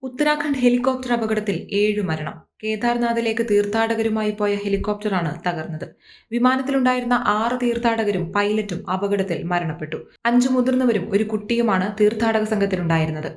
Uttarakhand helicopter അപകടത്തിൽ 7 മരണം. കേദാർനാഥിലേക്ക് തീർത്ഥാടകരുമായി പോയ ഹെലികോപ്റ്ററാണ് തകർന്നത്. വിമാനത്തിലുണ്ടായിരുന്ന 6 തീർത്ഥാടകരും പൈലറ്റും അപകടത്തിൽ മരണപ്പെട്ടു. 5 മുതിർന്നവരും ഒരു കുട്ടിയുമാണ് തീർത്ഥാടക സംഘത്തിലുണ്ടായിരുന്നത്.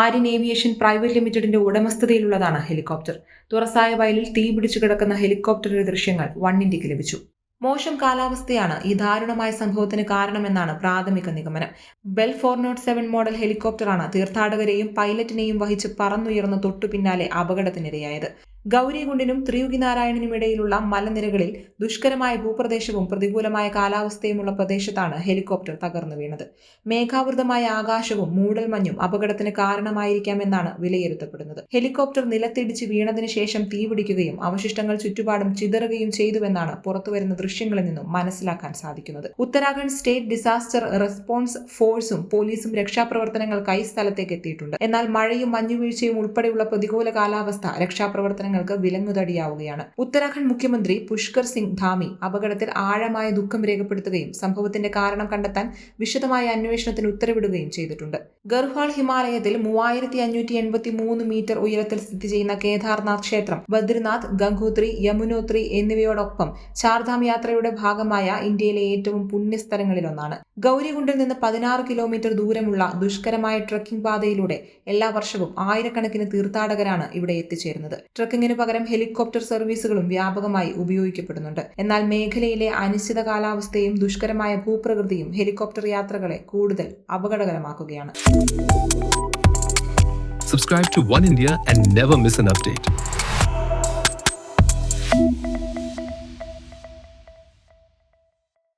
ആര്യൻ ഏവിയേഷൻ പ്രൈവറ്റ് ലിമിറ്റഡിന്റെ ഉടമസ്ഥതയിലുള്ളതാണ് ഹെലികോപ്റ്റർ. തുറസായ വയലിൽ തീപിടിച്ചു കിടക്കുന്ന ഹെലികോപ്റ്ററിന്റെ ദൃശ്യങ്ങൾ വൺ ഇന്ത്യക്ക് ലഭിച്ചു. മോശം കാലാവസ്ഥയാണ് ഈ ദാരുണമായ സംഭവത്തിന് കാരണമെന്നാണ് പ്രാഥമിക നിഗമനം. ബെൽ 407 മോഡൽ ഹെലികോപ്റ്ററാണ് തീർത്ഥാടകരെയും പൈലറ്റിനെയും വഹിച്ച് പറന്നുയർന്ന് തൊട്ടു പിന്നാലെ അപകടത്തിനിരയായത്. ഗൗരികുണ്ടിനും ത്രിയുഗിനാരായണനും ഇടയിലുള്ള മലനിരകളിൽ ദുഷ്കരമായ ഭൂപ്രദേശവും പ്രതികൂലമായ കാലാവസ്ഥയുമുള്ള പ്രദേശത്താണ് ഹെലികോപ്റ്റർ തകർന്നു വീണത്. മേഘാവൃതമായ ആകാശവും മൂടൽമഞ്ഞും അപകടത്തിന് കാരണമായിരിക്കാമെന്നാണ് വിലയിരുത്തപ്പെടുന്നത്. ഹെലികോപ്റ്റർ നിലത്തിടിച്ച് വീണതിന് ശേഷം തീപിടിക്കുകയും അവശിഷ്ടങ്ങൾ ചുറ്റുപാടും ചിതറുകയും ചെയ്തുവെന്നാണ് പുറത്തുവരുന്ന ദൃശ്യങ്ങളിൽ നിന്നും മനസ്സിലാക്കാൻ സാധിക്കുന്നത്. ഉത്തരാഖണ്ഡ് സ്റ്റേറ്റ് ഡിസാസ്റ്റർ റെസ്പോൺസ് ഫോഴ്സും പോലീസും രക്ഷാപ്രവർത്തനങ്ങൾക്കായി സ്ഥലത്തേക്ക് എത്തിയിട്ടുണ്ട്. എന്നാൽ മഴയും മഞ്ഞുവീഴ്ചയും ഉൾപ്പെടെയുള്ള പ്രതികൂല കാലാവസ്ഥ രക്ഷാപ്രവർത്തനങ്ങൾക്ക് വിലങ്ങുതടിയാവുകയാണ്. ഉത്തരാഖണ്ഡ് മുഖ്യമന്ത്രി പുഷ്കർ സിംഗ് ധാമി അപകടത്തിൽ ആഴമായ ദുഃഖം രേഖപ്പെടുത്തുകയും സംഭവത്തിന്റെ കാരണം കണ്ടെത്താൻ വിശദമായ അന്വേഷണത്തിന് ഉത്തരവിടുകയും ചെയ്തിട്ടുണ്ട്. ഗർഹ്വാൾ ഹിമാലയത്തിൽ 3583 മീറ്റർ ഉയരത്തിൽ സ്ഥിതി ചെയ്യുന്ന കേദാർനാഥ് ക്ഷേത്രം, ബദ്രിനാഥ്, ഗംഗോത്രി, യമുനോത്രി എന്നിവയോടൊപ്പം ചാർധാം യാത്രയുടെ ഭാഗമായ ഇന്ത്യയിലെ ഏറ്റവും പുണ്യസ്ഥലങ്ങളിലൊന്നാണ്. ഗൗരികുണ്ടിൽ നിന്ന് 16 കിലോമീറ്റർ ദൂരമുള്ള ദുഷ്കരമായ ട്രക്കിംഗ് പാതയിലൂടെ എല്ലാ വർഷവും ആയിരക്കണക്കിന് തീർത്ഥാടകരാണ് ഇവിടെ എത്തിച്ചേരുന്നത്. ട്രക്കിങ്ങിനു പകരം ഹെലികോപ്റ്റർ സർവീസുകളും വ്യാപകമായി ഉപയോഗിക്കപ്പെടുന്നുണ്ട്. എന്നാൽ മേഖലയിലെ അനിശ്ചിത കാലാവസ്ഥയും ദുഷ്കരമായ ഭൂപ്രകൃതിയും ഹെലികോപ്റ്റർ യാത്രകളെ കൂടുതൽ അപകടകരമാക്കുകയാണ്. Subscribe to One India and never miss an update.